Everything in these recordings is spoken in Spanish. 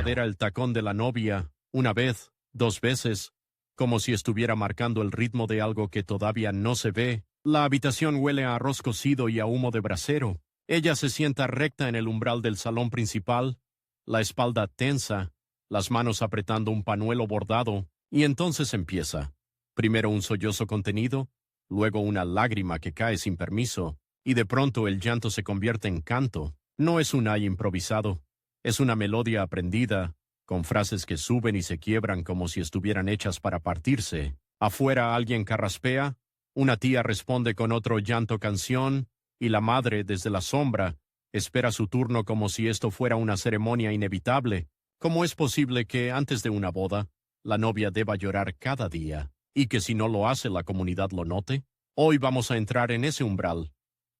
cadera el tacón de la novia, una vez, dos veces, como si estuviera marcando el ritmo de algo que todavía no se ve. La habitación huele a arroz cocido y a humo de brasero. Ella se sienta recta en el umbral del salón principal, la espalda tensa, las manos apretando un pañuelo bordado, y entonces empieza. Primero un sollozo contenido, luego una lágrima que cae sin permiso, y de pronto el llanto se convierte en canto. No es un ay improvisado, es una melodía aprendida, con frases que suben y se quiebran como si estuvieran hechas para partirse. Afuera alguien carraspea, una tía responde con otro llanto canción, y la madre, desde la sombra, espera su turno como si esto fuera una ceremonia inevitable. ¿Cómo es posible que, antes de una boda, la novia deba llorar cada día, y que si no lo hace la comunidad lo note? Hoy vamos a entrar en ese umbral,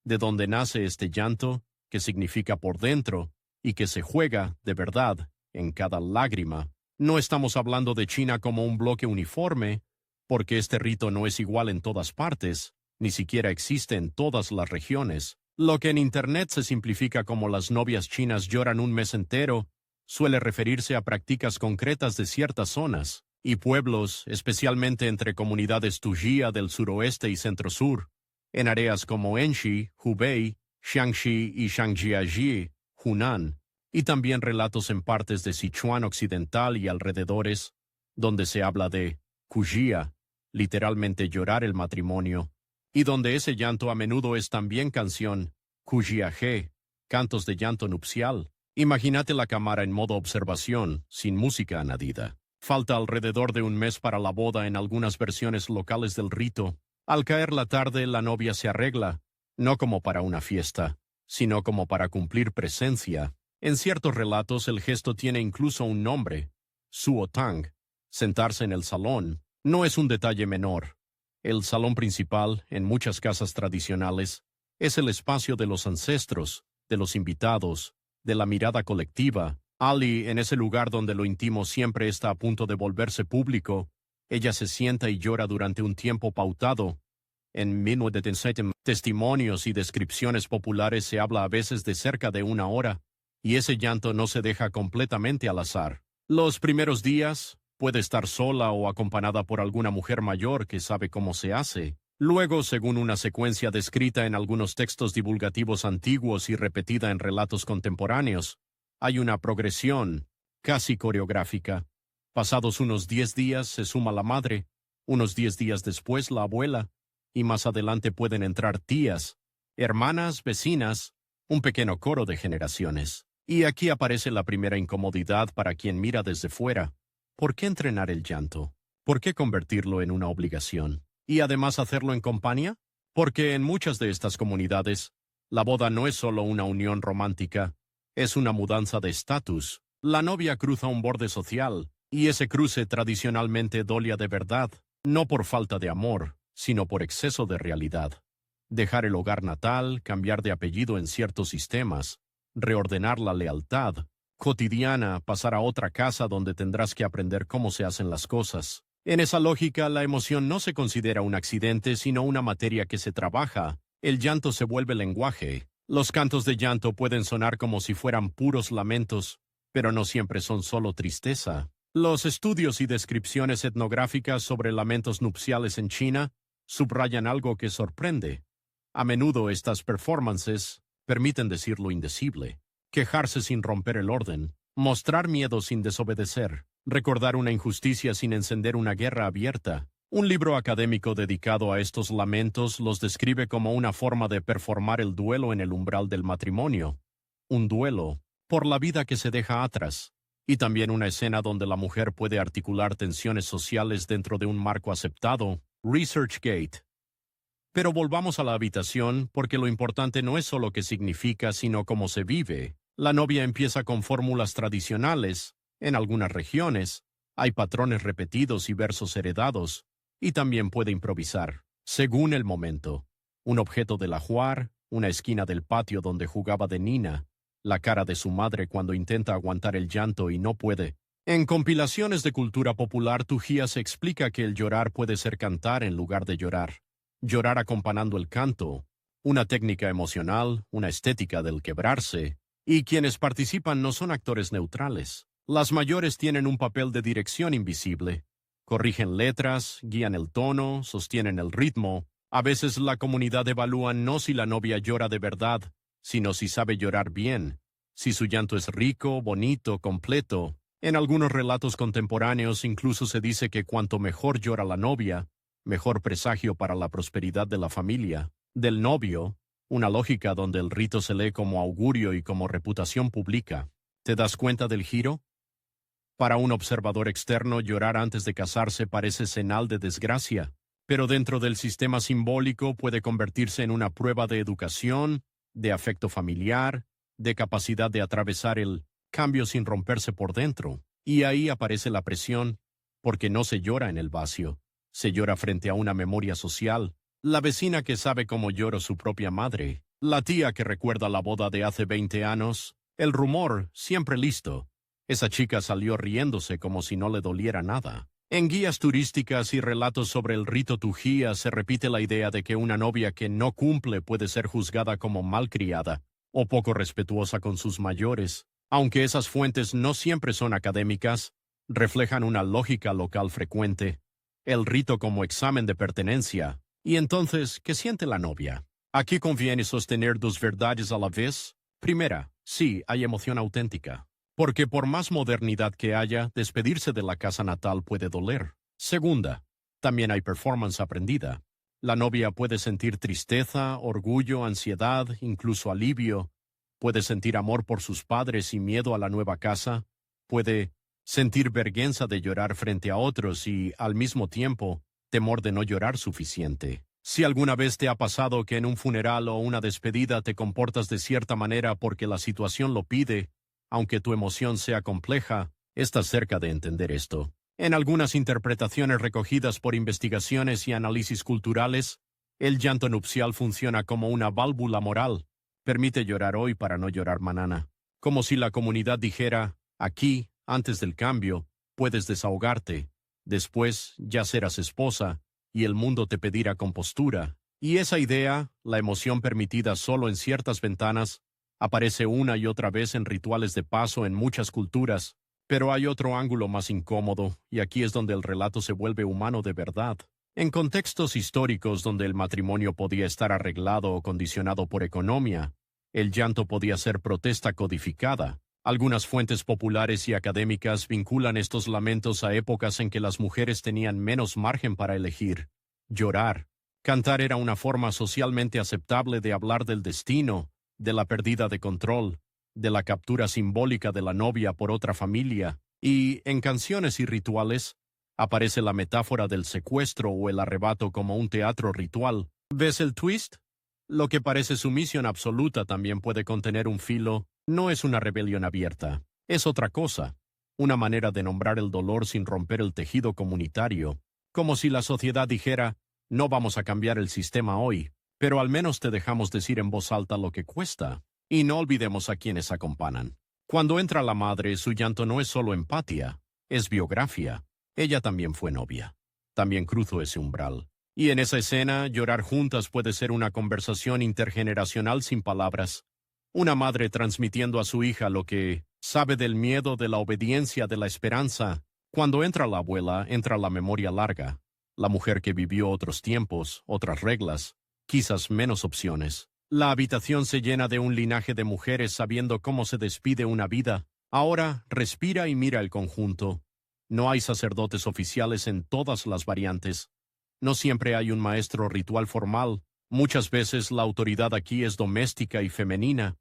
de donde nace este llanto, que significa por dentro, y que se juega, de verdad, en cada lágrima. No estamos hablando de China como un bloque uniforme, porque este rito no es igual en todas partes, ni siquiera existe en todas las regiones. Lo que en Internet se simplifica como las novias chinas lloran un mes entero, suele referirse a prácticas concretas de ciertas zonas y pueblos, especialmente entre comunidades tujia del suroeste y centro-sur, en áreas como Enshi, Hubei, Shaanxi y Shangjiajie, Hunan, y también relatos en partes de Sichuan occidental y alrededores, donde se habla de kujia, literalmente llorar el matrimonio, y donde ese llanto a menudo es también canción, kujiaje, cantos de llanto nupcial. Imagínate la cámara en modo observación, sin música añadida. Falta alrededor de un mes para la boda en algunas versiones locales del rito. Al caer la tarde, la novia se arregla, no como para una fiesta, sino como para cumplir presencia. En ciertos relatos el gesto tiene incluso un nombre, suotang. Sentarse en el salón no es un detalle menor. El salón principal, en muchas casas tradicionales, es el espacio de los ancestros, de los invitados, de la mirada colectiva. Ali, en ese lugar donde lo íntimo siempre está a punto de volverse público, ella se sienta y llora durante un tiempo pautado. En 1907, testimonios y descripciones populares se habla a veces de cerca de una hora, y ese llanto no se deja completamente al azar. Los primeros días, puede estar sola o acompañada por alguna mujer mayor que sabe cómo se hace. Luego, según una secuencia descrita en algunos textos divulgativos antiguos y repetida en relatos contemporáneos, hay una progresión, casi coreográfica. Pasados unos 10 días se suma la madre, unos 10 días después la abuela, y más adelante pueden entrar tías, hermanas, vecinas, un pequeño coro de generaciones. Y aquí aparece la primera incomodidad para quien mira desde fuera. ¿Por qué entrenar el llanto? ¿Por qué convertirlo en una obligación? ¿Y además hacerlo en compañía? Porque en muchas de estas comunidades, la boda no es solo una unión romántica, es una mudanza de estatus. La novia cruza un borde social, y ese cruce tradicionalmente dolía de verdad, no por falta de amor, sino por exceso de realidad. Dejar el hogar natal, cambiar de apellido en ciertos sistemas, reordenar la lealtad cotidiana, pasar a otra casa donde tendrás que aprender cómo se hacen las cosas. En esa lógica, la emoción no se considera un accidente, sino una materia que se trabaja. El llanto se vuelve lenguaje. Los cantos de llanto pueden sonar como si fueran puros lamentos, pero no siempre son solo tristeza. Los estudios y descripciones etnográficas sobre lamentos nupciales en China subrayan algo que sorprende. A menudo estas performances permiten decir lo indecible, quejarse sin romper el orden, mostrar miedo sin desobedecer, recordar una injusticia sin encender una guerra abierta. Un libro académico dedicado a estos lamentos los describe como una forma de performar el duelo en el umbral del matrimonio. Un duelo por la vida que se deja atrás, y también una escena donde la mujer puede articular tensiones sociales dentro de un marco aceptado. ResearchGate. Pero volvamos a la habitación, porque lo importante no es solo qué significa, sino cómo se vive. La novia empieza con fórmulas tradicionales. En algunas regiones, hay patrones repetidos y versos heredados, y también puede improvisar, según el momento. Un objeto del ajuar, una esquina del patio donde jugaba de nina, la cara de su madre cuando intenta aguantar el llanto y no puede. En compilaciones de cultura popular tujía se explica que el llorar puede ser cantar en lugar de llorar. Llorar acompañando el canto, una técnica emocional, una estética del quebrarse, y quienes participan no son actores neutrales. Las mayores tienen un papel de dirección invisible. Corrigen letras, guían el tono, sostienen el ritmo. A veces la comunidad evalúa no si la novia llora de verdad, sino si sabe llorar bien, si su llanto es rico, bonito, completo. En algunos relatos contemporáneos incluso se dice que cuanto mejor llora la novia, mejor presagio para la prosperidad de la familia, del novio, una lógica donde el rito se lee como augurio y como reputación pública. ¿Te das cuenta del giro? Para un observador externo, llorar antes de casarse parece señal de desgracia, pero dentro del sistema simbólico puede convertirse en una prueba de educación, de afecto familiar, de capacidad de atravesar el cambio sin romperse por dentro. Y ahí aparece la presión, porque no se llora en el vacío, se llora frente a una memoria social, la vecina que sabe cómo lloró su propia madre, la tía que recuerda la boda de hace 20 años, el rumor siempre listo. Esa chica salió riéndose como si no le doliera nada. En guías turísticas y relatos sobre el rito Tujía se repite la idea de que una novia que no cumple puede ser juzgada como malcriada o poco respetuosa con sus mayores. Aunque esas fuentes no siempre son académicas, reflejan una lógica local frecuente. El rito como examen de pertenencia. Y entonces, ¿qué siente la novia? Aquí conviene sostener dos verdades a la vez. Primera, sí, hay emoción auténtica. Porque por más modernidad que haya, despedirse de la casa natal puede doler. Segunda, también hay performance aprendida. La novia puede sentir tristeza, orgullo, ansiedad, incluso alivio. Puede sentir amor por sus padres y miedo a la nueva casa. Puede sentir vergüenza de llorar frente a otros y, al mismo tiempo, temor de no llorar suficiente. Si alguna vez te ha pasado que en un funeral o una despedida te comportas de cierta manera porque la situación lo pide, aunque tu emoción sea compleja, estás cerca de entender esto. En algunas interpretaciones recogidas por investigaciones y análisis culturales, el llanto nupcial funciona como una válvula moral. Permite llorar hoy para no llorar mañana. Como si la comunidad dijera, aquí, antes del cambio, puedes desahogarte. Después ya serás esposa, y el mundo te pedirá compostura. Y esa idea, la emoción permitida solo en ciertas ventanas, aparece una y otra vez en rituales de paso en muchas culturas, pero hay otro ángulo más incómodo, y aquí es donde el relato se vuelve humano de verdad. En contextos históricos donde el matrimonio podía estar arreglado o condicionado por economía, el llanto podía ser protesta codificada. Algunas fuentes populares y académicas vinculan estos lamentos a épocas en que las mujeres tenían menos margen para elegir. Llorar. Cantar era una forma socialmente aceptable de hablar del destino, de la pérdida de control, de la captura simbólica de la novia por otra familia, y, en canciones y rituales, aparece la metáfora del secuestro o el arrebato como un teatro ritual. ¿Ves el twist? Lo que parece sumisión absoluta también puede contener un filo. No es una rebelión abierta, es otra cosa, una manera de nombrar el dolor sin romper el tejido comunitario, como si la sociedad dijera, no vamos a cambiar el sistema hoy, pero al menos te dejamos decir en voz alta lo que cuesta. Y no olvidemos a quienes acompañan. Cuando entra la madre, su llanto no es solo empatía, es biografía. Ella también fue novia. También cruzó ese umbral. Y en esa escena, llorar juntas puede ser una conversación intergeneracional sin palabras. Una madre transmitiendo a su hija lo que sabe del miedo, de la obediencia, de la esperanza. Cuando entra la abuela, entra la memoria larga. La mujer que vivió otros tiempos, otras reglas, quizás menos opciones. La habitación se llena de un linaje de mujeres sabiendo cómo se despide una vida. Ahora respira y mira el conjunto. No hay sacerdotes oficiales en todas las variantes. No siempre hay un maestro ritual formal. Muchas veces la autoridad aquí es doméstica y femenina.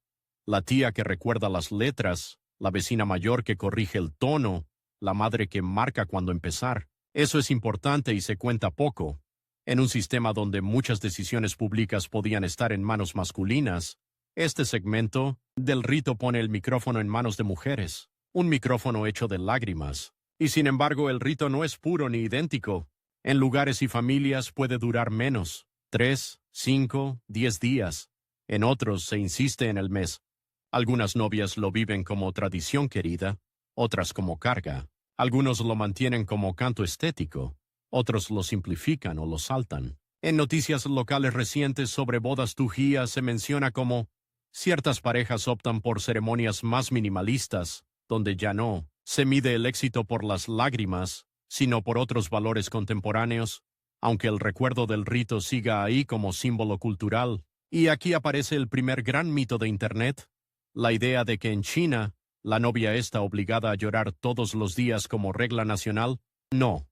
La tía que recuerda las letras, la vecina mayor que corrige el tono, la madre que marca cuándo empezar. Eso es importante y se cuenta poco. En un sistema donde muchas decisiones públicas podían estar en manos masculinas, este segmento del rito pone el micrófono en manos de mujeres, un micrófono hecho de lágrimas. Y sin embargo, el rito no es puro ni idéntico. En lugares y familias puede durar menos, 3, 5, 10 días. En otros se insiste en el mes. Algunas novias lo viven como tradición querida, otras como carga. Algunos lo mantienen como canto estético. Otros lo simplifican o lo saltan. En noticias locales recientes sobre bodas tujías se menciona como ciertas parejas optan por ceremonias más minimalistas, donde ya no Se mide el éxito por las lágrimas, sino por otros valores contemporáneos, aunque el recuerdo del rito siga ahí como símbolo cultural. Y aquí aparece el primer gran mito de Internet, la idea de que en China la novia está obligada a llorar todos los días como regla nacional. No.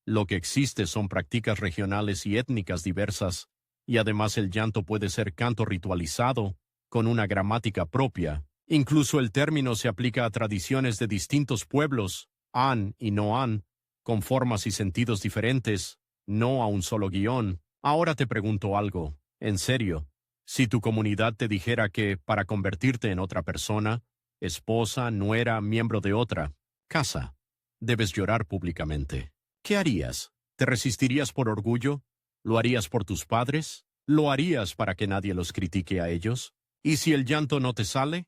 Lo que existe son prácticas regionales y étnicas diversas, y además el llanto puede ser canto ritualizado, con una gramática propia. Incluso el término se aplica a tradiciones de distintos pueblos, han y no han, con formas y sentidos diferentes, no a un solo guión. Ahora te pregunto algo, en serio. Si tu comunidad te dijera que, para convertirte en otra persona, esposa, nuera, miembro de otra casa, debes llorar públicamente, ¿qué harías? ¿Te resistirías por orgullo? ¿Lo harías por tus padres? ¿Lo harías para que nadie los critique a ellos? ¿Y si el llanto no te sale?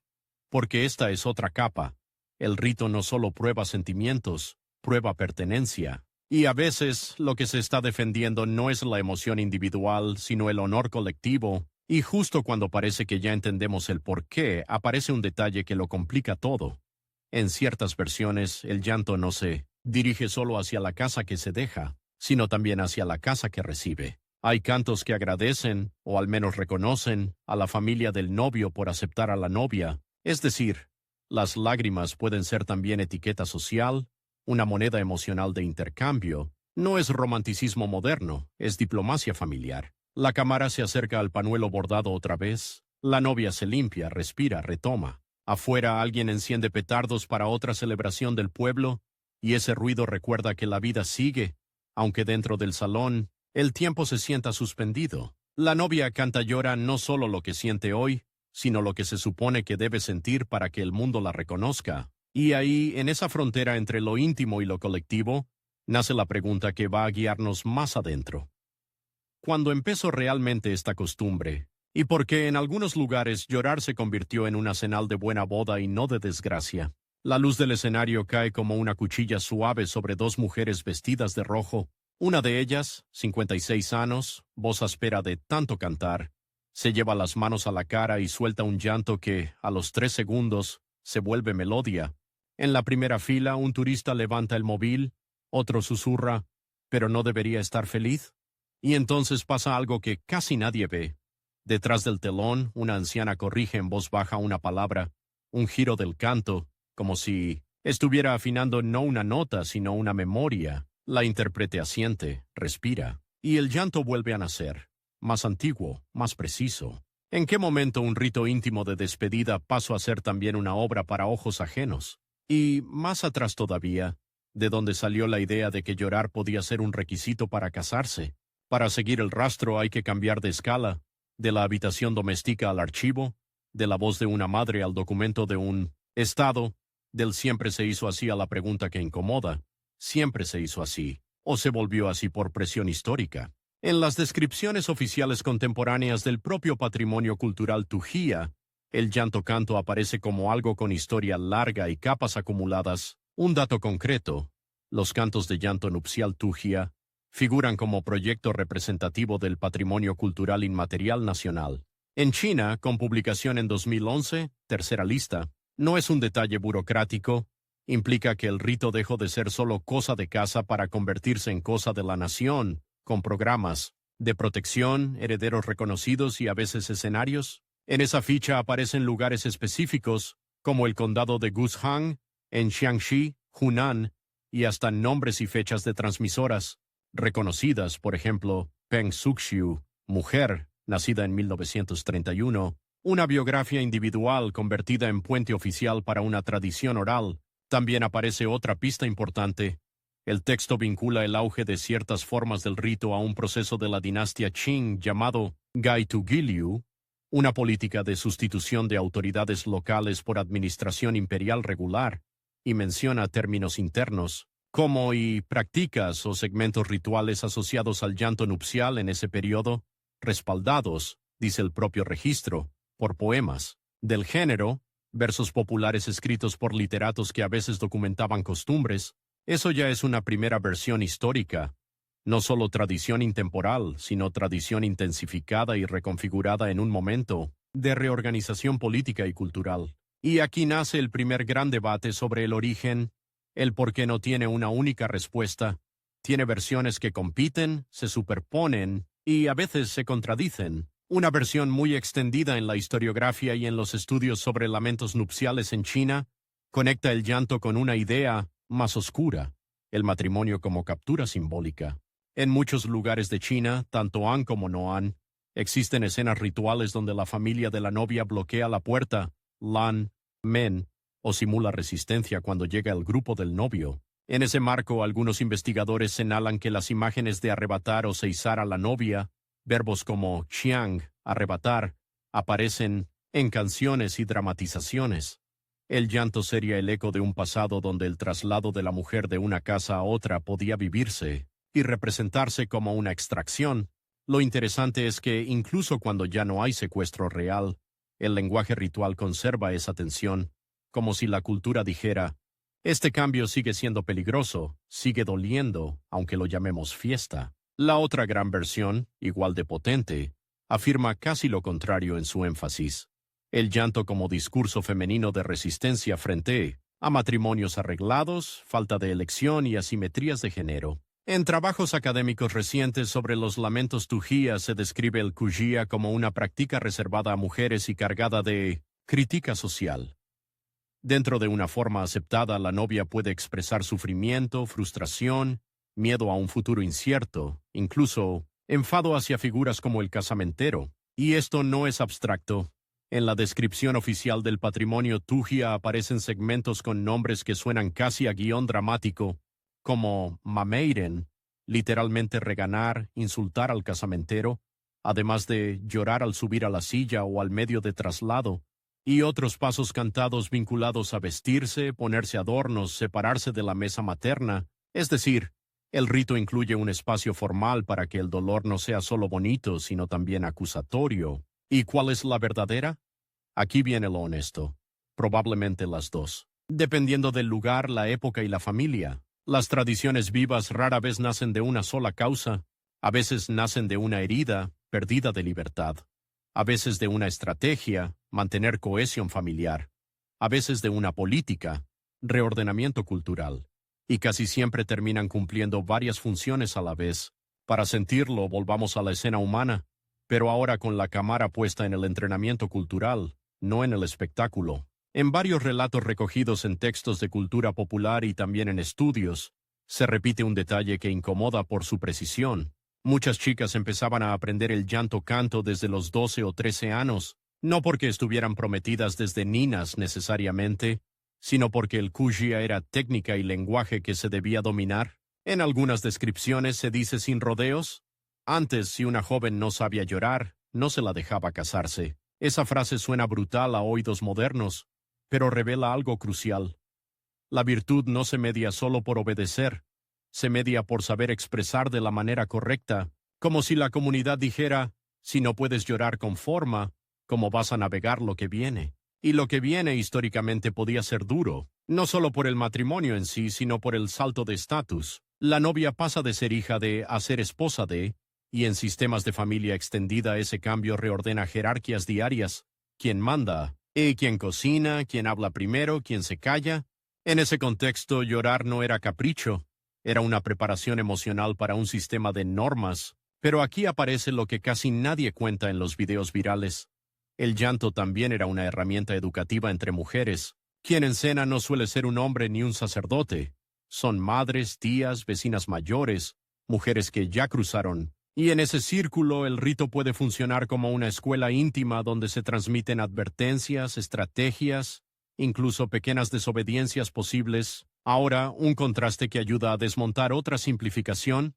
Porque esta es otra capa. El rito no solo prueba sentimientos, prueba pertenencia. Y a veces lo que se está defendiendo no es la emoción individual, sino el honor colectivo. Y justo cuando parece que ya entendemos el porqué, aparece un detalle que lo complica todo. En ciertas versiones, el llanto no se dirige solo hacia la casa que se deja, sino también hacia la casa que recibe. Hay cantos que agradecen, o al menos reconocen, a la familia del novio por aceptar a la novia. Es decir, las lágrimas pueden ser también etiqueta social, una moneda emocional de intercambio. No es romanticismo moderno, es diplomacia familiar. La cámara se acerca al pañuelo bordado otra vez. La novia se limpia, respira, retoma. Afuera alguien enciende petardos para otra celebración del pueblo, y ese ruido recuerda que la vida sigue, aunque dentro del salón el tiempo se sienta suspendido. La novia canta y llora no solo lo que siente hoy, sino lo que se supone que debe sentir para que el mundo la reconozca. Y ahí, en esa frontera entre lo íntimo y lo colectivo, nace la pregunta que va a guiarnos más adentro. ¿Cuándo empezó realmente esta costumbre? ¿Y por qué en algunos lugares llorar se convirtió en una señal de buena boda y no de desgracia? La luz del escenario cae como una cuchilla suave sobre dos mujeres vestidas de rojo. Una de ellas, 56 años, voz áspera de tanto cantar, se lleva las manos a la cara y suelta un llanto que, a los 3 segundos, se vuelve melodía. En la primera fila, un turista levanta el móvil, otro susurra, ¿pero no debería estar feliz? Y entonces pasa algo que casi nadie ve. Detrás del telón, una anciana corrige en voz baja una palabra, un giro del canto, como si estuviera afinando no una nota, sino una memoria. La intérprete asiente, respira, y el llanto vuelve a nacer, más antiguo, más preciso. ¿En qué momento un rito íntimo de despedida pasó a ser también una obra para ojos ajenos? Y, más atrás todavía, ¿de dónde salió la idea de que llorar podía ser un requisito para casarse? Para seguir el rastro hay que cambiar de escala, de la habitación doméstica al archivo, de la voz de una madre al documento de un estado, del siempre se hizo así a la pregunta que incomoda. Siempre se hizo así, o se volvió así por presión histórica. En las descripciones oficiales contemporáneas del propio patrimonio cultural tujía, el llanto canto aparece como algo con historia larga y capas acumuladas. Un dato concreto: los cantos de llanto nupcial tujía figuran como proyecto representativo del patrimonio cultural inmaterial nacional. En China, con publicación en 2011, tercera lista, no es un detalle burocrático, implica que el rito dejó de ser solo cosa de casa para convertirse en cosa de la nación, con programas de protección, herederos reconocidos y a veces escenarios. En esa ficha aparecen lugares específicos, como el condado de Gushang, en Jiangxi, Hunan, y hasta nombres y fechas de transmisoras reconocidas, por ejemplo, Peng Suxiu, mujer, nacida en 1931, una biografía individual convertida en puente oficial para una tradición oral. También aparece otra pista importante. El texto vincula el auge de ciertas formas del rito a un proceso de la dinastía Qing llamado Gai Tu Giliu, una política de sustitución de autoridades locales por administración imperial regular, y menciona términos internos, como y prácticas o segmentos rituales asociados al llanto nupcial en ese periodo, respaldados, dice el propio registro, por poemas del género, versos populares escritos por literatos que a veces documentaban costumbres. Eso ya es una primera versión histórica, no solo tradición intemporal, sino tradición intensificada y reconfigurada en un momento de reorganización política y cultural. Y aquí nace el primer gran debate sobre el origen El por qué no tiene una única respuesta. Tiene versiones que compiten, se superponen y a veces se contradicen. Una versión muy extendida en la historiografía y en los estudios sobre lamentos nupciales en China conecta el llanto con una idea más oscura, el matrimonio como captura simbólica. En muchos lugares de China, tanto Han como no Han, existen escenas rituales donde la familia de la novia bloquea la puerta, Lan, Men, o simula resistencia cuando llega el grupo del novio. En ese marco, algunos investigadores señalan que las imágenes de arrebatar o seizar a la novia, verbos como xiang, arrebatar, aparecen en canciones y dramatizaciones. El llanto sería el eco de un pasado donde el traslado de la mujer de una casa a otra podía vivirse y representarse como una extracción. Lo interesante es que, incluso cuando ya no hay secuestro real, el lenguaje ritual conserva esa tensión, como si la cultura dijera: este cambio sigue siendo peligroso, sigue doliendo, aunque lo llamemos fiesta. La otra gran versión, igual de potente, afirma casi lo contrario en su énfasis. El llanto como discurso femenino de resistencia frente a matrimonios arreglados, falta de elección y asimetrías de género. En trabajos académicos recientes sobre los lamentos tujía se describe el kujia como una práctica reservada a mujeres y cargada de crítica social. Dentro de una forma aceptada, la novia puede expresar sufrimiento, frustración, miedo a un futuro incierto, incluso enfado hacia figuras como el casamentero. Y esto no es abstracto. En la descripción oficial del patrimonio tujia aparecen segmentos con nombres que suenan casi a guión dramático, como mameiren, literalmente regañar, insultar al casamentero, además de llorar al subir a la silla o al medio de traslado, y otros pasos cantados vinculados a vestirse, ponerse adornos, separarse de la mesa materna. Es decir, el rito incluye un espacio formal para que el dolor no sea solo bonito, sino también acusatorio. ¿Y cuál es la verdadera? Aquí viene lo honesto. Probablemente las dos. Dependiendo del lugar, la época y la familia. Las tradiciones vivas rara vez nacen de una sola causa. A veces nacen de una herida, perdida de libertad. A veces de una estrategia, mantener cohesión familiar. A veces de una política, reordenamiento cultural. Y casi siempre terminan cumpliendo varias funciones a la vez. Para sentirlo, volvamos a la escena humana, pero ahora con la cámara puesta en el entrenamiento cultural, no en el espectáculo. En varios relatos recogidos en textos de cultura popular y también en estudios, se repite un detalle que incomoda por su precisión. Muchas chicas empezaban a aprender el llanto canto desde los 12 o 13 años, no porque estuvieran prometidas desde niñas necesariamente, sino porque el kujia era técnica y lenguaje que se debía dominar. En algunas descripciones se dice sin rodeos: antes, si una joven no sabía llorar, no se la dejaba casarse. Esa frase suena brutal a oídos modernos, pero revela algo crucial. La virtud no se media solo por obedecer, se media por saber expresar de la manera correcta, como si la comunidad dijera: si no puedes llorar con forma, ¿cómo vas a navegar lo que viene? Y lo que viene históricamente podía ser duro, no solo por el matrimonio en sí, sino por el salto de estatus. La novia pasa de ser hija de a ser esposa de, y en sistemas de familia extendida ese cambio reordena jerarquías diarias. ¿Quién manda? ¿Quién cocina? ¿Quién habla primero? ¿Quién se calla? En ese contexto, llorar no era capricho, era una preparación emocional para un sistema de normas. Pero aquí aparece lo que casi nadie cuenta en los videos virales. El llanto también era una herramienta educativa entre mujeres. Quien encena no suele ser un hombre ni un sacerdote. Son madres, tías, vecinas mayores, mujeres que ya cruzaron. Y en ese círculo el rito puede funcionar como una escuela íntima donde se transmiten advertencias, estrategias, incluso pequeñas desobediencias posibles. Ahora, un contraste que ayuda a desmontar otra simplificación.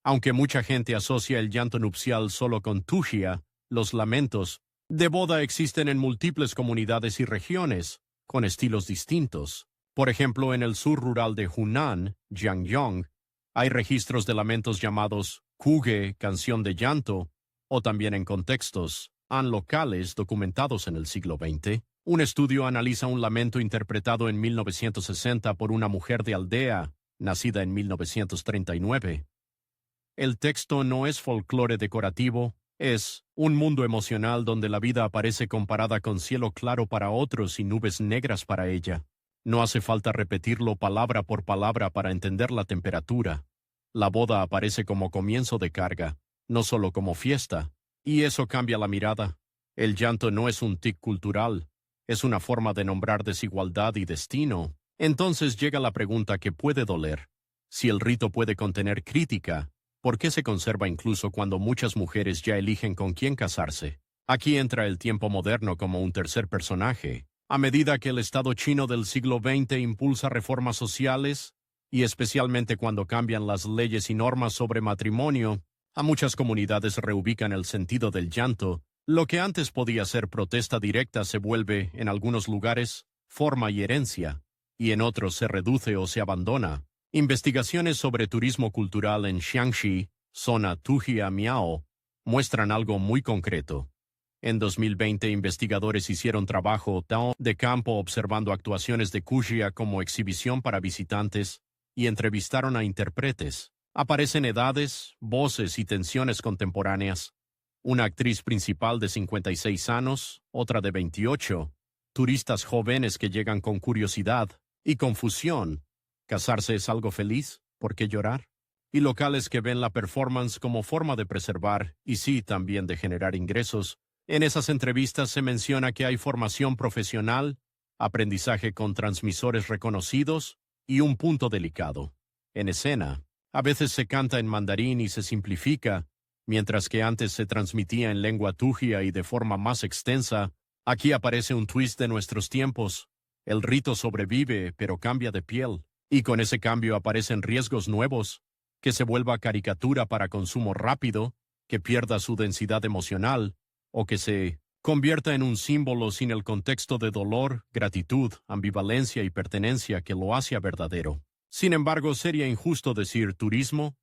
Aunque mucha gente asocia el llanto nupcial solo con tujia, los lamentos de boda existen en múltiples comunidades y regiones, con estilos distintos. Por ejemplo, en el sur rural de Hunan, Jiangyong, hay registros de lamentos llamados kuge, canción de llanto, o también en contextos locales documentados en el siglo XX. Un estudio analiza un lamento interpretado en 1960 por una mujer de aldea, nacida en 1939. El texto no es folclore decorativo, es un mundo emocional donde la vida aparece comparada con cielo claro para otros y nubes negras para ella. No hace falta repetirlo palabra por palabra para entender la temperatura. La boda aparece como comienzo de carga, no solo como fiesta, y eso cambia la mirada. El llanto no es un tic cultural, es una forma de nombrar desigualdad y destino. Entonces llega la pregunta que puede doler. Si el rito puede contener crítica, ¿por qué se conserva incluso cuando muchas mujeres ya eligen con quién casarse? Aquí entra el tiempo moderno como un tercer personaje. A medida que el Estado chino del siglo XX impulsa reformas sociales, y especialmente cuando cambian las leyes y normas sobre matrimonio, a muchas comunidades reubican el sentido del llanto. Lo que antes podía ser protesta directa se vuelve, en algunos lugares, forma y herencia, y en otros se reduce o se abandona. Investigaciones sobre turismo cultural en Xiangxi, zona Tujia-Miao, muestran algo muy concreto. En 2020, investigadores hicieron trabajo de campo observando actuaciones de Wuxia como exhibición para visitantes y entrevistaron a intérpretes. Aparecen edades, voces y tensiones contemporáneas. Una actriz principal de 56 años, otra de 28, turistas jóvenes que llegan con curiosidad y confusión. ¿Casarse es algo feliz? ¿Por qué llorar? Y locales que ven la performance como forma de preservar y sí también de generar ingresos. En esas entrevistas se menciona que hay formación profesional, aprendizaje con transmisores reconocidos y un punto delicado. En escena, a veces se canta en mandarín y se simplifica, mientras que antes se transmitía en lengua tujia y de forma más extensa. Aquí aparece un twist de nuestros tiempos. El rito sobrevive, pero cambia de piel, y con ese cambio aparecen riesgos nuevos, que se vuelva caricatura para consumo rápido, que pierda su densidad emocional, o que se convierta en un símbolo sin el contexto de dolor, gratitud, ambivalencia y pertenencia que lo hace verdadero. Sin embargo, sería injusto decir turismo,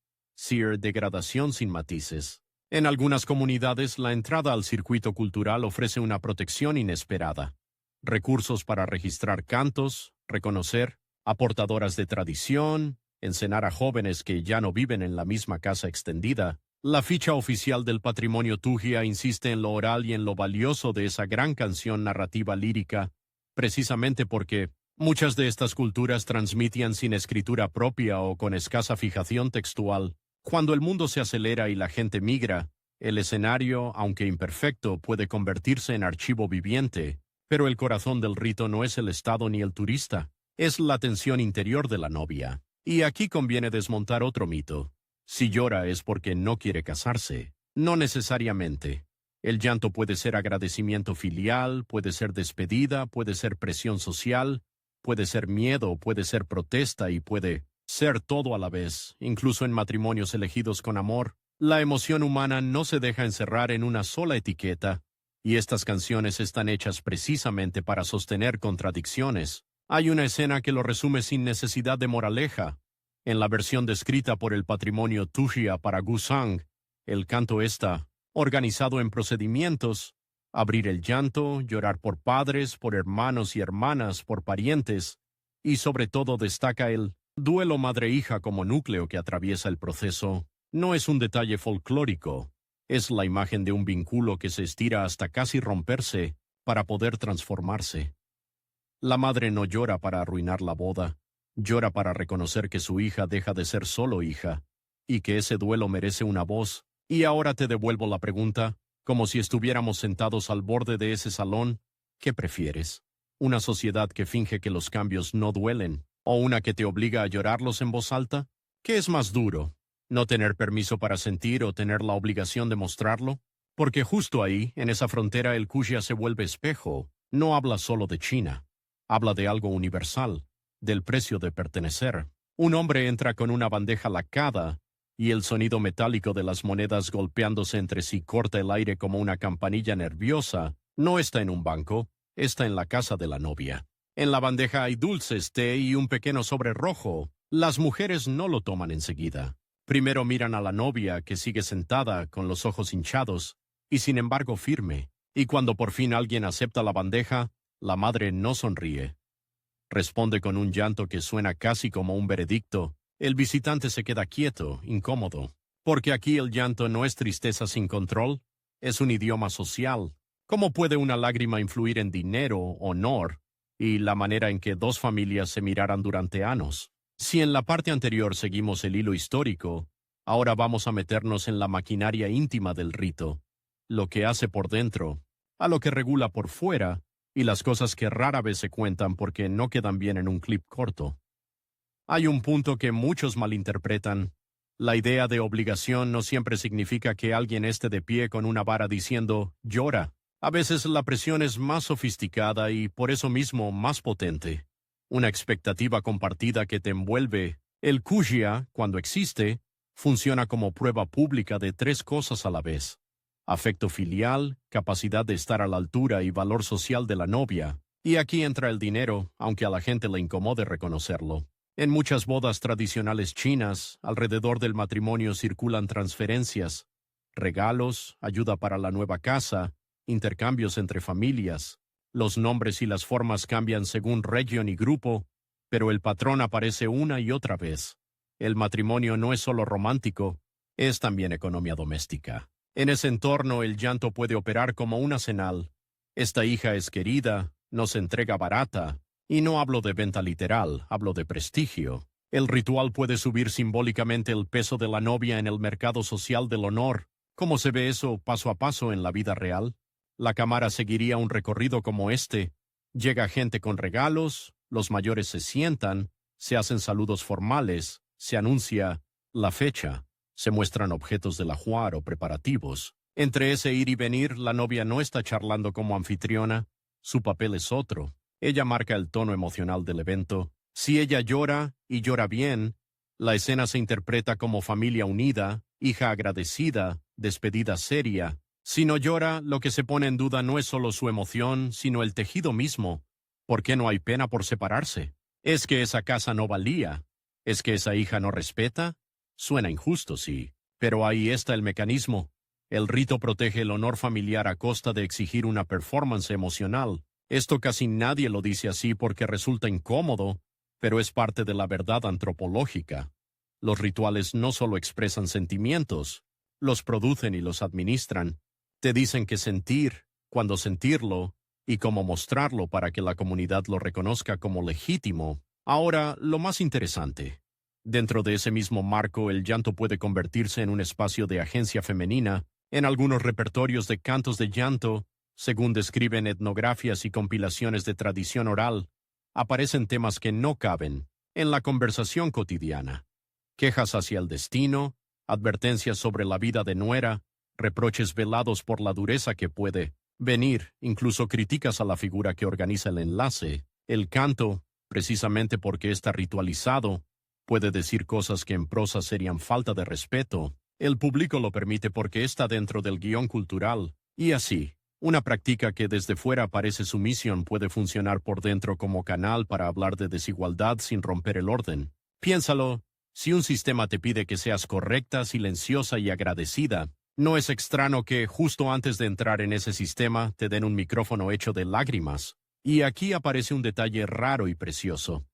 degradación sin matices. En algunas comunidades, la entrada al circuito cultural ofrece una protección inesperada. Recursos para registrar cantos, reconocer a portadoras de tradición, enseñar a jóvenes que ya no viven en la misma casa extendida. La ficha oficial del patrimonio tujia insiste en lo oral y en lo valioso de esa gran canción narrativa lírica, precisamente porque muchas de estas culturas transmitían sin escritura propia o con escasa fijación textual. Cuando el mundo se acelera y la gente migra, el escenario, aunque imperfecto, puede convertirse en archivo viviente, pero el corazón del rito no es el Estado ni el turista, es la tensión interior de la novia. Y aquí conviene desmontar otro mito. Si llora es porque no quiere casarse. No necesariamente. El llanto puede ser agradecimiento filial, puede ser despedida, puede ser presión social, puede ser miedo, puede ser protesta y puede ser todo a la vez, incluso en matrimonios elegidos con amor. La emoción humana no se deja encerrar en una sola etiqueta, y estas canciones están hechas precisamente para sostener contradicciones. Hay una escena que lo resume sin necesidad de moraleja. En la versión descrita por el patrimonio Tujia para Guzhang, el canto está organizado en procedimientos: abrir el llanto, llorar por padres, por hermanos y hermanas, por parientes, y sobre todo destaca el duelo madre-hija como núcleo que atraviesa el proceso. No es un detalle folclórico, es la imagen de un vínculo que se estira hasta casi romperse para poder transformarse. La madre no llora para arruinar la boda. Llora para reconocer que su hija deja de ser solo hija, y que ese duelo merece una voz. Y ahora te devuelvo la pregunta, como si estuviéramos sentados al borde de ese salón. ¿Qué prefieres? ¿Una sociedad que finge que los cambios no duelen, o una que te obliga a llorarlos en voz alta? ¿Qué es más duro? ¿No tener permiso para sentir o tener la obligación de mostrarlo? Porque justo ahí, en esa frontera, el Wuxia se vuelve espejo. No habla solo de China. Habla de algo universal, del precio de pertenecer. Un hombre entra con una bandeja lacada, y el sonido metálico de las monedas golpeándose entre sí corta el aire como una campanilla nerviosa. No está en un banco, está en la casa de la novia. En la bandeja hay dulces, té y un pequeño sobre rojo. Las mujeres no lo toman enseguida. Primero miran a la novia, que sigue sentada, con los ojos hinchados, y sin embargo firme. Y cuando por fin alguien acepta la bandeja, la madre no sonríe. Responde con un llanto que suena casi como un veredicto. El visitante se queda quieto, incómodo. Porque aquí el llanto no es tristeza sin control, es un idioma social. ¿Cómo puede una lágrima influir en dinero, honor, y la manera en que dos familias se miraran durante años. Si en la parte anterior seguimos el hilo histórico, ahora vamos a meternos en la maquinaria íntima del rito, lo que hace por dentro, a lo que regula por fuera, y las cosas que rara vez se cuentan porque no quedan bien en un clip corto. Hay un punto que muchos malinterpretan. La idea de obligación no siempre significa que alguien esté de pie con una vara diciendo «llora». A veces la presión es más sofisticada y por eso mismo más potente. Una expectativa compartida que te envuelve. El kujia, cuando existe, funciona como prueba pública de tres cosas a la vez: afecto filial, capacidad de estar a la altura y valor social de la novia. Y aquí entra el dinero, aunque a la gente le incomode reconocerlo. En muchas bodas tradicionales chinas, alrededor del matrimonio circulan transferencias, regalos, ayuda para la nueva casa, intercambios entre familias. Los nombres y las formas cambian según región y grupo, pero el patrón aparece una y otra vez. El matrimonio no es solo romántico, es también economía doméstica. En ese entorno el llanto puede operar como una señal. Esta hija es querida, nos entrega barata, y no hablo de venta literal, hablo de prestigio. El ritual puede subir simbólicamente el peso de la novia en el mercado social del honor. ¿Cómo se ve eso paso a paso en la vida real? La cámara seguiría un recorrido como este. Llega gente con regalos, los mayores se sientan, se hacen saludos formales, se anuncia la fecha, se muestran objetos del ajuar o preparativos. Entre ese ir y venir, la novia no está charlando como anfitriona, su papel es otro. Ella marca el tono emocional del evento. Si ella llora, y llora bien, la escena se interpreta como familia unida, hija agradecida, despedida seria. Si no llora, lo que se pone en duda no es solo su emoción, sino el tejido mismo. ¿Por qué no hay pena por separarse? ¿Es que esa casa no valía? ¿Es que esa hija no respeta? Suena injusto, sí. Pero ahí está el mecanismo. El rito protege el honor familiar a costa de exigir una performance emocional. Esto casi nadie lo dice así porque resulta incómodo, pero es parte de la verdad antropológica. Los rituales no solo expresan sentimientos, los producen y los administran. Te dicen qué sentir, cuándo sentirlo, y cómo mostrarlo para que la comunidad lo reconozca como legítimo. Ahora, lo más interesante. Dentro de ese mismo marco, el llanto puede convertirse en un espacio de agencia femenina. En algunos repertorios de cantos de llanto, según describen etnografías y compilaciones de tradición oral, aparecen temas que no caben en la conversación cotidiana. Quejas hacia el destino, advertencias sobre la vida de nuera, reproches velados por la dureza que puede venir, incluso críticas a la figura que organiza el enlace. El canto, precisamente porque está ritualizado, puede decir cosas que en prosa serían falta de respeto. El público lo permite porque está dentro del guión cultural, y así. Una práctica que desde fuera parece sumisión puede funcionar por dentro como canal para hablar de desigualdad sin romper el orden. Piénsalo, si un sistema te pide que seas correcta, silenciosa y agradecida, no es extraño que justo antes de entrar en ese sistema te den un micrófono hecho de lágrimas. Y aquí aparece un detalle raro y precioso.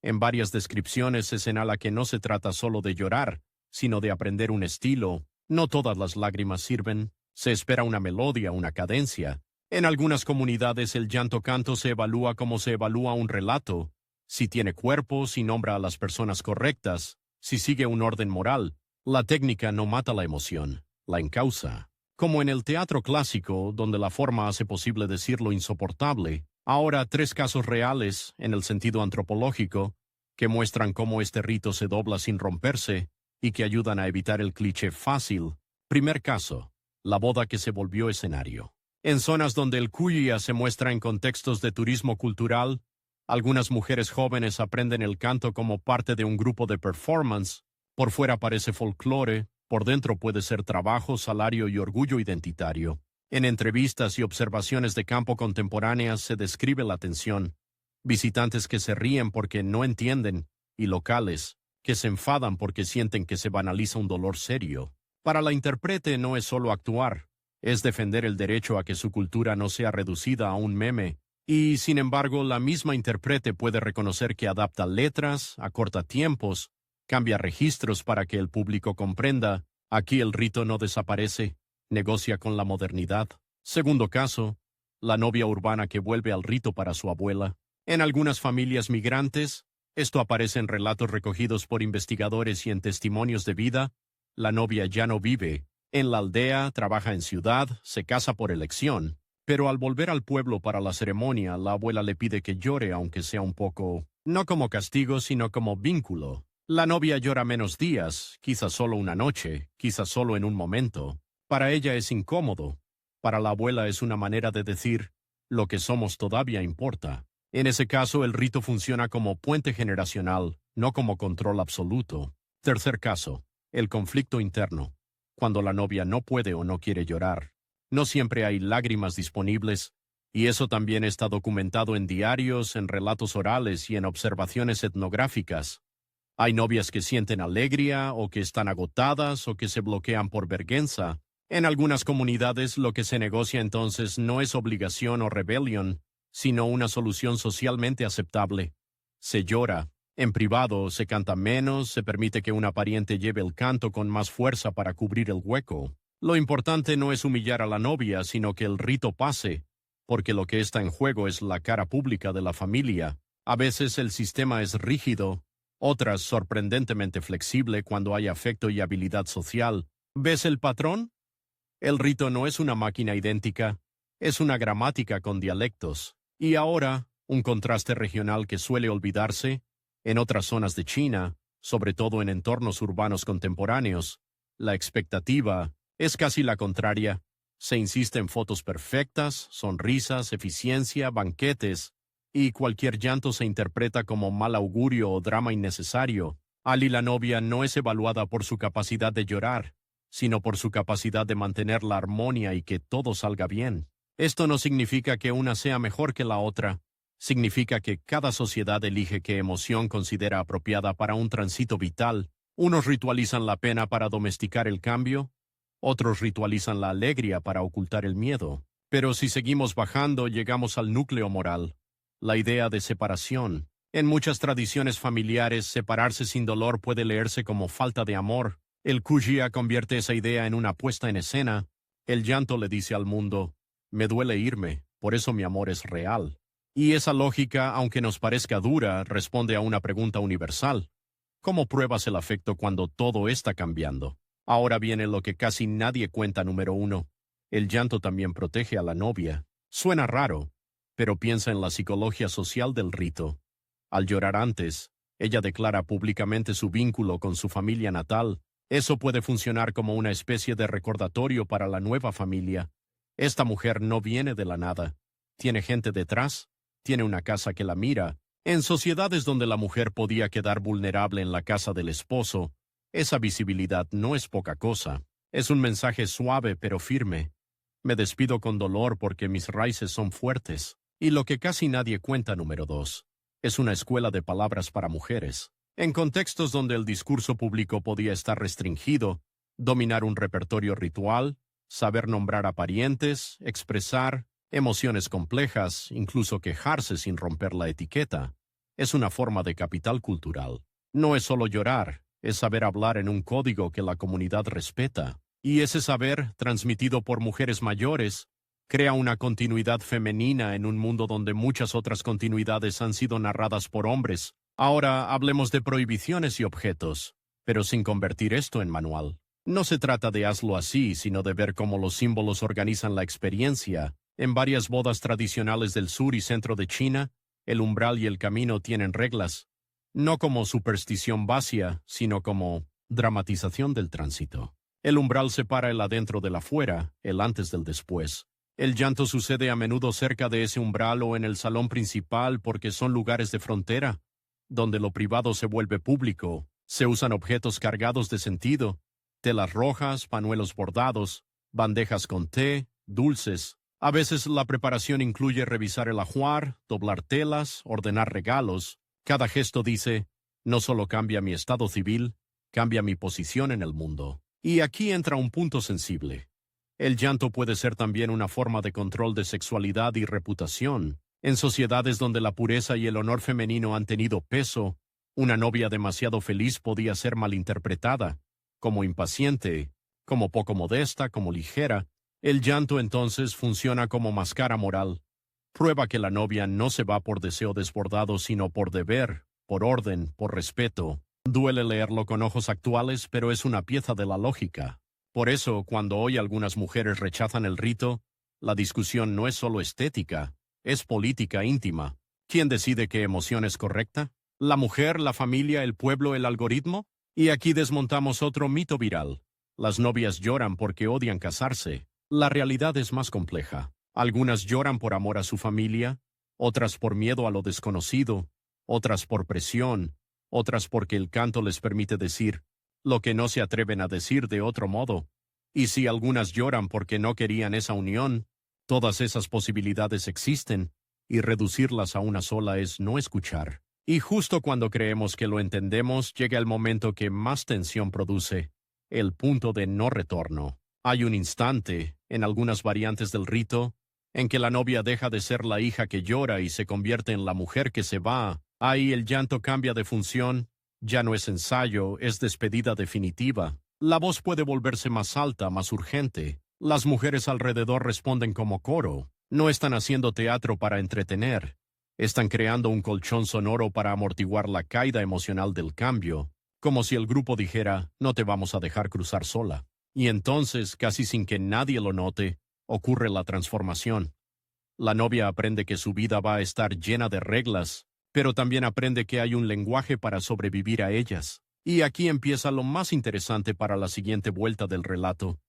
En varias descripciones se señala que no se trata solo de llorar, sino de aprender un estilo. No todas las lágrimas sirven. Se espera una melodía, una cadencia. En algunas comunidades el llanto canto se evalúa como se evalúa un relato. Si tiene cuerpo, si nombra a las personas correctas, si sigue un orden moral. La técnica no mata la emoción, la encausa. Como en el teatro clásico, donde la forma hace posible decir lo insoportable. Ahora, tres casos reales, en el sentido antropológico, que muestran cómo este rito se dobla sin romperse y que ayudan a evitar el cliché fácil. Primer caso. La boda que se volvió escenario. En zonas donde el kujia se muestra en contextos de turismo cultural, algunas mujeres jóvenes aprenden el canto como parte de un grupo de performance. Por fuera parece folclore, por dentro puede ser trabajo, salario y orgullo identitario. En entrevistas y observaciones de campo contemporáneas se describe la tensión. Visitantes que se ríen porque no entienden, y locales que se enfadan porque sienten que se banaliza un dolor serio. Para la intérprete no es solo actuar, es defender el derecho a que su cultura no sea reducida a un meme, y sin embargo la misma intérprete puede reconocer que adapta letras, acorta tiempos, cambia registros para que el público comprenda. Aquí el rito no desaparece, negocia con la modernidad. Segundo caso, la novia urbana que vuelve al rito para su abuela. En algunas familias migrantes, esto aparece en relatos recogidos por investigadores y en testimonios de vida. La novia ya no vive en la aldea, trabaja en ciudad, se casa por elección, pero al volver al pueblo para la ceremonia, la abuela le pide que llore aunque sea un poco, no como castigo, sino como vínculo. La novia llora menos días, quizás solo una noche, quizás solo en un momento. Para ella es incómodo. Para la abuela es una manera de decir, lo que somos todavía importa. En ese caso, el rito funciona como puente generacional, no como control absoluto. Tercer caso, el conflicto interno. Cuando la novia no puede o no quiere llorar. No siempre hay lágrimas disponibles, y eso también está documentado en diarios, en relatos orales y en observaciones etnográficas. Hay novias que sienten alegría, o que están agotadas, o que se bloquean por vergüenza. En algunas comunidades lo que se negocia entonces no es obligación o rebelión, sino una solución socialmente aceptable. Se llora. En privado se canta menos, se permite que una pariente lleve el canto con más fuerza para cubrir el hueco. Lo importante no es humillar a la novia, sino que el rito pase, porque lo que está en juego es la cara pública de la familia. A veces el sistema es rígido, otras sorprendentemente flexible cuando hay afecto y habilidad social. ¿Ves el patrón? El rito no es una máquina idéntica, es una gramática con dialectos. Y ahora, un contraste regional que suele olvidarse, en otras zonas de China, sobre todo en entornos urbanos contemporáneos, la expectativa es casi la contraria. Se insiste en fotos perfectas, sonrisas, eficiencia, banquetes, y cualquier llanto se interpreta como mal augurio o drama innecesario. Ali, la novia, no es evaluada por su capacidad de llorar, sino por su capacidad de mantener la armonía y que todo salga bien. Esto no significa que una sea mejor que la otra. Significa que cada sociedad elige qué emoción considera apropiada para un tránsito vital. Unos ritualizan la pena para domesticar el cambio, otros ritualizan la alegría para ocultar el miedo. Pero si seguimos bajando, llegamos al núcleo moral, la idea de separación. En muchas tradiciones familiares, separarse sin dolor puede leerse como falta de amor. El Kujia convierte esa idea en una puesta en escena. El llanto le dice al mundo, me duele irme, por eso mi amor es real. Y esa lógica, aunque nos parezca dura, responde a una pregunta universal. ¿Cómo pruebas el afecto cuando todo está cambiando? Ahora viene lo que casi nadie cuenta. Número 1. El llanto también protege a la novia. Suena raro, pero piensa en la psicología social del rito. Al llorar antes, ella declara públicamente su vínculo con su familia natal. Eso puede funcionar como una especie de recordatorio para la nueva familia. Esta mujer no viene de la nada. Tiene gente detrás, tiene una casa que la mira. En sociedades donde la mujer podía quedar vulnerable en la casa del esposo, esa visibilidad no es poca cosa. Es un mensaje suave pero firme. Me despido con dolor porque mis raíces son fuertes. Y lo que casi nadie cuenta. Número 2. Es una escuela de palabras para mujeres. En contextos donde el discurso público podía estar restringido, dominar un repertorio ritual, saber nombrar a parientes, expresar emociones complejas, incluso quejarse sin romper la etiqueta, es una forma de capital cultural. No es solo llorar, es saber hablar en un código que la comunidad respeta. Y ese saber, transmitido por mujeres mayores, crea una continuidad femenina en un mundo donde muchas otras continuidades han sido narradas por hombres. Ahora hablemos de prohibiciones y objetos, pero sin convertir esto en manual. No se trata de hazlo así, sino de ver cómo los símbolos organizan la experiencia. En varias bodas tradicionales del sur y centro de China, el umbral y el camino tienen reglas, no como superstición vacía, sino como dramatización del tránsito. El umbral separa el adentro del afuera, el antes del después. El llanto sucede a menudo cerca de ese umbral o en el salón principal porque son lugares de frontera, donde lo privado se vuelve público. Se usan objetos cargados de sentido, telas rojas, pañuelos bordados, bandejas con té, dulces. A veces la preparación incluye revisar el ajuar, doblar telas, ordenar regalos. Cada gesto dice, no solo cambia mi estado civil, cambia mi posición en el mundo. Y aquí entra un punto sensible. El llanto puede ser también una forma de control de sexualidad y reputación. En sociedades donde la pureza y el honor femenino han tenido peso, una novia demasiado feliz podía ser malinterpretada, como impaciente, como poco modesta, como ligera. El llanto entonces funciona como máscara moral. Prueba que la novia no se va por deseo desbordado, sino por deber, por orden, por respeto. Duele leerlo con ojos actuales, pero es una pieza de la lógica. Por eso, cuando hoy algunas mujeres rechazan el rito, la discusión no es solo estética, es política íntima. ¿Quién decide qué emoción es correcta? ¿La mujer, la familia, el pueblo, el algoritmo? Y aquí desmontamos otro mito viral. Las novias lloran porque odian casarse. La realidad es más compleja. Algunas lloran por amor a su familia, otras por miedo a lo desconocido, otras por presión, otras porque el canto les permite decir lo que no se atreven a decir de otro modo. Y si algunas lloran porque no querían esa unión, todas esas posibilidades existen, y reducirlas a una sola es no escuchar. Y justo cuando creemos que lo entendemos, llega el momento que más tensión produce, el punto de no retorno. Hay un instante, en algunas variantes del rito, en que la novia deja de ser la hija que llora y se convierte en la mujer que se va. Ahí el llanto cambia de función, ya no es ensayo, es despedida definitiva. La voz puede volverse más alta, más urgente. Las mujeres alrededor responden como coro. No están haciendo teatro para entretener. Están creando un colchón sonoro para amortiguar la caída emocional del cambio, como si el grupo dijera, no te vamos a dejar cruzar sola. Y entonces, casi sin que nadie lo note, ocurre la transformación. La novia aprende que su vida va a estar llena de reglas, pero también aprende que hay un lenguaje para sobrevivir a ellas. Y aquí empieza lo más interesante para la siguiente vuelta del relato.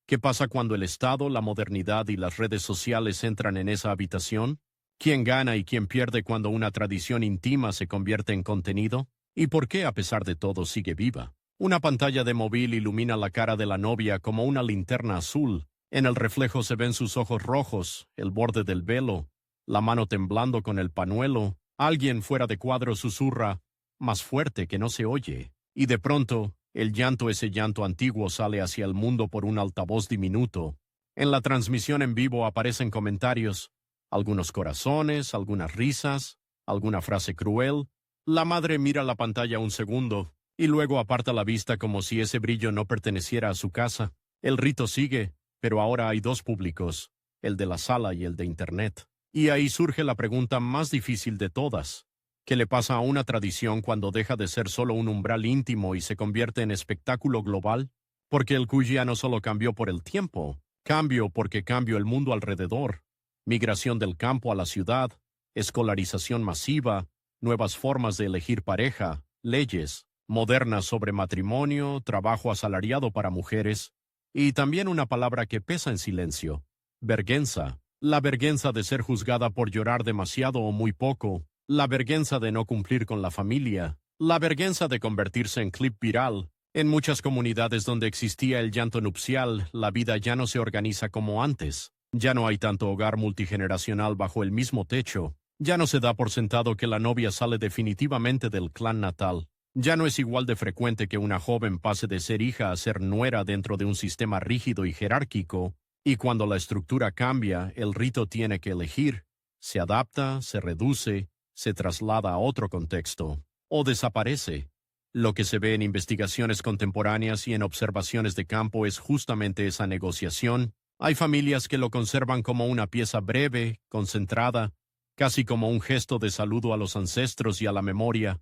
¿Qué pasa cuando el Estado, la modernidad y las redes sociales entran en esa habitación? ¿Quién gana y quién pierde cuando una tradición íntima se convierte en contenido? ¿Y por qué, a pesar de todo, sigue viva? Una pantalla de móvil ilumina la cara de la novia como una linterna azul. En el reflejo se ven sus ojos rojos, el borde del velo, la mano temblando con el pañuelo. Alguien fuera de cuadro susurra, más fuerte que no se oye. Y de pronto, el llanto, ese llanto antiguo, sale hacia el mundo por un altavoz diminuto. En la transmisión en vivo aparecen comentarios, algunos corazones, algunas risas, alguna frase cruel. La madre mira la pantalla un segundo, y luego aparta la vista como si ese brillo no perteneciera a su casa. El rito sigue, pero ahora hay dos públicos, el de la sala y el de Internet. Y ahí surge la pregunta más difícil de todas. ¿Qué le pasa a una tradición cuando deja de ser solo un umbral íntimo y se convierte en espectáculo global? Porque el Cuy ya no solo cambió por el tiempo, cambio porque cambió el mundo alrededor. Migración del campo a la ciudad, escolarización masiva, nuevas formas de elegir pareja, leyes modernas sobre matrimonio, trabajo asalariado para mujeres, y también una palabra que pesa en silencio, vergüenza. La vergüenza de ser juzgada por llorar demasiado o muy poco, la vergüenza de no cumplir con la familia, la vergüenza de convertirse en clip viral. En muchas comunidades donde existía el llanto nupcial, la vida ya no se organiza como antes. Ya no hay tanto hogar multigeneracional bajo el mismo techo. Ya no se da por sentado que la novia sale definitivamente del clan natal. Ya no es igual de frecuente que una joven pase de ser hija a ser nuera dentro de un sistema rígido y jerárquico, y cuando la estructura cambia, el rito tiene que elegir. Se adapta, se reduce, se traslada a otro contexto, o desaparece. Lo que se ve en investigaciones contemporáneas y en observaciones de campo es justamente esa negociación. Hay familias que lo conservan como una pieza breve, concentrada, casi como un gesto de saludo a los ancestros y a la memoria.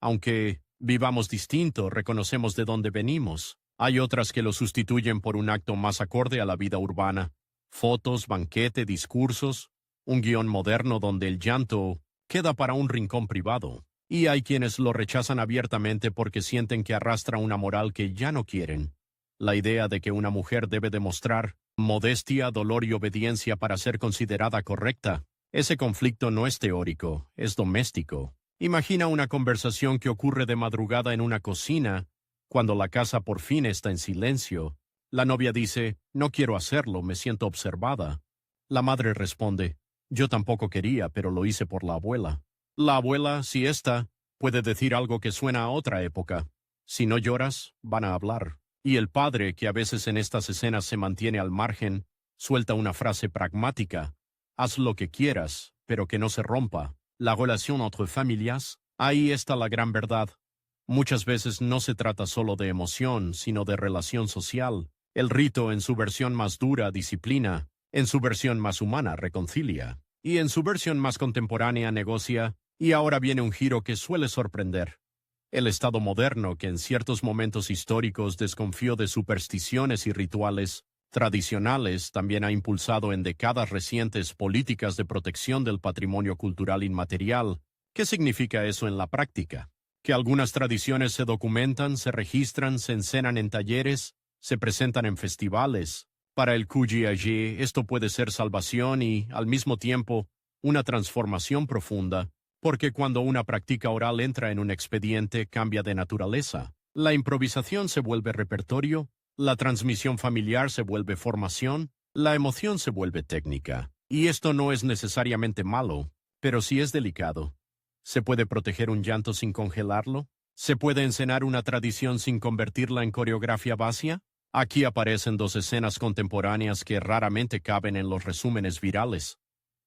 Aunque vivamos distinto, reconocemos de dónde venimos. Hay otras que lo sustituyen por un acto más acorde a la vida urbana. Fotos, banquete, discursos, un guión moderno donde el llanto queda para un rincón privado. Y hay quienes lo rechazan abiertamente porque sienten que arrastra una moral que ya no quieren. La idea de que una mujer debe demostrar modestia, dolor y obediencia para ser considerada correcta. Ese conflicto no es teórico, es doméstico. Imagina una conversación que ocurre de madrugada en una cocina, cuando la casa por fin está en silencio. La novia dice, no quiero hacerlo, me siento observada. La madre responde, yo tampoco quería, pero lo hice por la abuela. La abuela, si ésta, puede decir algo que suena a otra época. Si no lloras, van a hablar. Y el padre, que a veces en estas escenas se mantiene al margen, suelta una frase pragmática. Haz lo que quieras, pero que no se rompa. La relación entre familias, ahí está la gran verdad. Muchas veces no se trata solo de emoción, sino de relación social. El rito, en su versión más dura, disciplina; en su versión más humana, reconcilia. y en su versión más contemporánea negocia, y ahora viene un giro que suele sorprender. El Estado moderno, que en ciertos momentos históricos desconfió de supersticiones y rituales tradicionales, también ha impulsado en décadas recientes políticas de protección del patrimonio cultural inmaterial. ¿Qué significa eso en la práctica? Que algunas tradiciones se documentan, se registran, se enseñan en talleres, se presentan en festivales. Para el QGIG esto puede ser salvación y, al mismo tiempo, una transformación profunda, porque cuando una práctica oral entra en un expediente cambia de naturaleza. La improvisación se vuelve repertorio, la transmisión familiar se vuelve formación, la emoción se vuelve técnica. Y esto no es necesariamente malo, pero sí es delicado. ¿Se puede proteger un llanto sin congelarlo? ¿Se puede enseñar una tradición sin convertirla en coreografía vacía? Aquí aparecen dos escenas contemporáneas que raramente caben en los resúmenes virales.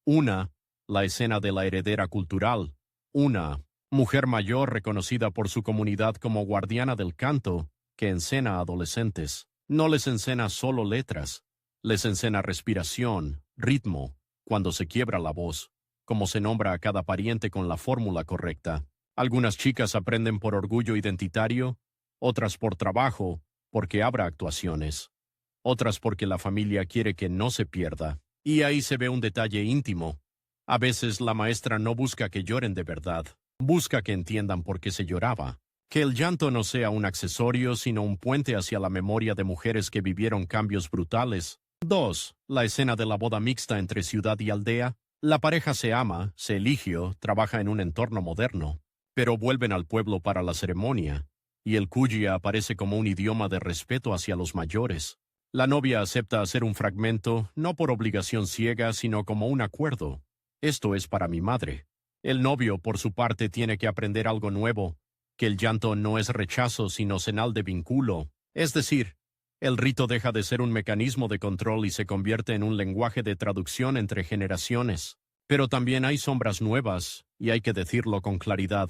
Una, la escena de la heredera cultural. Una mujer mayor reconocida por su comunidad como guardiana del canto, que enseña a adolescentes. No les enseña solo letras, les enseña respiración, ritmo, cuando se quiebra la voz, cómo se nombra a cada pariente con la fórmula correcta. Algunas chicas aprenden por orgullo identitario, otras por trabajo, porque habrá actuaciones, otras porque la familia quiere que no se pierda. Y ahí se ve un detalle íntimo. A veces la maestra no busca que lloren de verdad, busca que entiendan por qué se lloraba. Que el llanto no sea un accesorio, sino un puente hacia la memoria de mujeres que vivieron cambios brutales. 2. La escena de la boda mixta entre ciudad y aldea. La pareja se ama, se eligió, trabaja en un entorno moderno, pero vuelven al pueblo para la ceremonia, y el kugia aparece como un idioma de respeto hacia los mayores. La novia acepta hacer un fragmento, no por obligación ciega, sino como un acuerdo. Esto es para mi madre. El novio, por su parte, tiene que aprender algo nuevo, que el llanto no es rechazo, sino señal de vínculo. Es decir, el rito deja de ser un mecanismo de control y se convierte en un lenguaje de traducción entre generaciones. Pero también hay sombras nuevas, y hay que decirlo con claridad.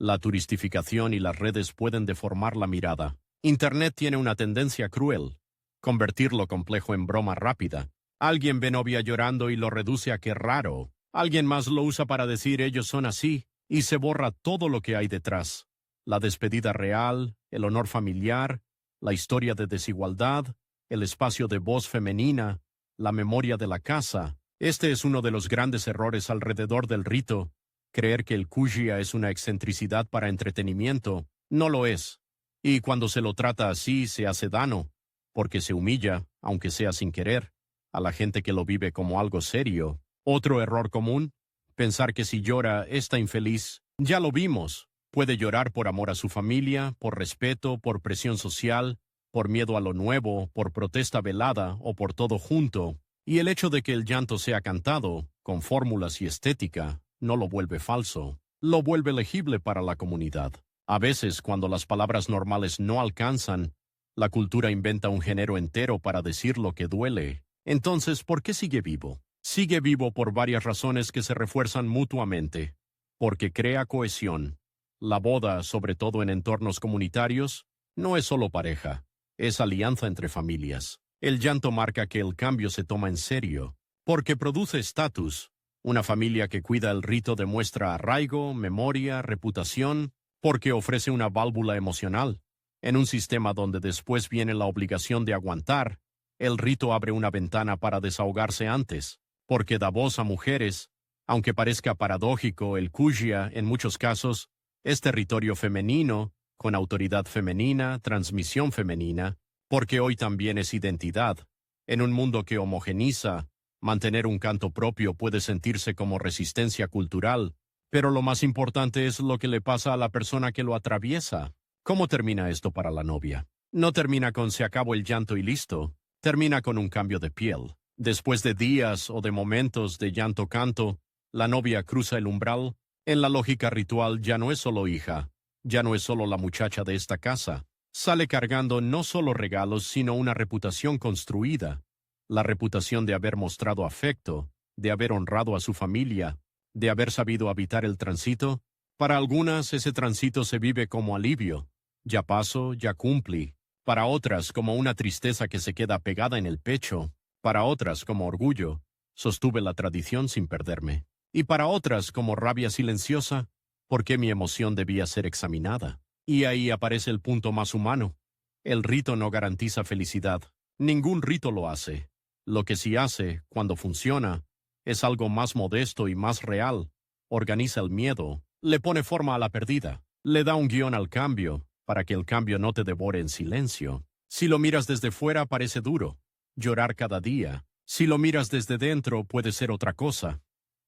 La turistificación y las redes pueden deformar la mirada. Internet tiene una tendencia cruel. Convertir lo complejo en broma rápida. Alguien ve novia llorando y lo reduce a qué raro. Alguien más lo usa para decir ellos son así, y se borra todo lo que hay detrás. La despedida real, el honor familiar, la historia de desigualdad, el espacio de voz femenina, la memoria de la casa. Este es uno de los grandes errores alrededor del rito. Creer que el kugia es una excentricidad para entretenimiento, no lo es. Y cuando se lo trata así, se hace daño, porque se humilla, aunque sea sin querer, a la gente que lo vive como algo serio. Otro error común, pensar que si llora esta infeliz, ya lo vimos. Puede llorar por amor a su familia, por respeto, por presión social, por miedo a lo nuevo, por protesta velada o por todo junto. Y el hecho de que el llanto sea cantado, con fórmulas y estética, no lo vuelve falso, lo vuelve legible para la comunidad. A veces, cuando las palabras normales no alcanzan, la cultura inventa un género entero para decir lo que duele. Entonces, ¿por qué sigue vivo? Sigue vivo por varias razones que se refuerzan mutuamente. Porque crea cohesión. La boda, sobre todo en entornos comunitarios, no es solo pareja, es alianza entre familias. El llanto marca que el cambio se toma en serio, porque produce estatus. Una familia que cuida el rito demuestra arraigo, memoria, reputación, porque ofrece una válvula emocional. En un sistema donde después viene la obligación de aguantar, el rito abre una ventana para desahogarse antes, porque da voz a mujeres. Aunque parezca paradójico, el kugia, en muchos casos, es territorio femenino, con autoridad femenina, transmisión femenina, porque hoy también es identidad. En un mundo que homogeniza, mantener un canto propio puede sentirse como resistencia cultural, pero lo más importante es lo que le pasa a la persona que lo atraviesa. ¿Cómo termina esto para la novia? No termina con se acabó el llanto y listo, termina con un cambio de piel. Después de días o de momentos de llanto-canto, la novia cruza el umbral. En la lógica ritual ya no es solo hija, ya no es solo la muchacha de esta casa. Sale cargando no solo regalos, sino una reputación construida. La reputación de haber mostrado afecto, de haber honrado a su familia, de haber sabido habitar el tránsito. Para algunas ese tránsito se vive como alivio. Ya paso, ya cumplí. Para otras como una tristeza que se queda pegada en el pecho. Para otras como orgullo. sostuve la tradición sin perderme. Y para otras, como rabia silenciosa, porque mi emoción debía ser examinada. Y ahí aparece el punto más humano. El rito no garantiza felicidad. Ningún rito lo hace. Lo que sí hace, cuando funciona, es algo más modesto y más real. Organiza el miedo, le pone forma a la pérdida, le da un guión al cambio, para que el cambio no te devore en silencio. Si lo miras desde fuera parece duro, llorar cada día. Si lo miras desde dentro puede ser otra cosa.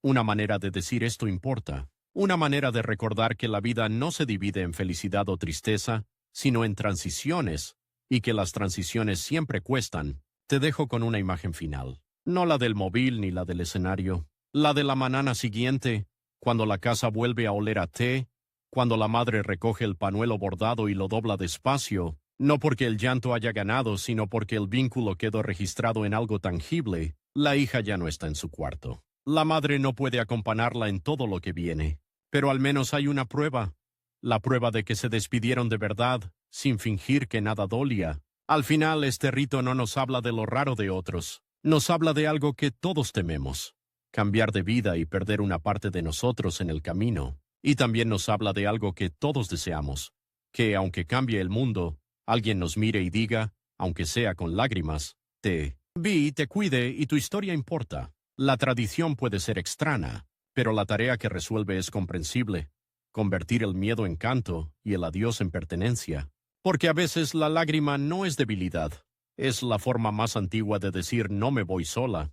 Una manera de decir esto importa. Una manera de recordar que la vida no se divide en felicidad o tristeza, sino en transiciones, y que las transiciones siempre cuestan. Te dejo con una imagen final. No la del móvil ni la del escenario. La de la mañana siguiente, cuando la casa vuelve a oler a té, cuando la madre recoge el pañuelo bordado y lo dobla despacio, no porque el llanto haya ganado, sino porque el vínculo quedó registrado en algo tangible. La hija ya no está en su cuarto. La madre no puede acompañarla en todo lo que viene, pero al menos hay una prueba. La prueba de que se despidieron de verdad, sin fingir que nada dolía. Al final, este rito no nos habla de lo raro de otros. Nos habla de algo que todos tememos. Cambiar de vida y perder una parte de nosotros en el camino. Y también nos habla de algo que todos deseamos. Que, aunque cambie el mundo, alguien nos mire y diga, aunque sea con lágrimas, te vi, te cuide y tu historia importa. La tradición puede ser extraña, pero la tarea que resuelve es comprensible. Convertir el miedo en canto y el adiós en pertenencia. Porque a veces la lágrima no es debilidad. Es la forma más antigua de decir no me voy sola.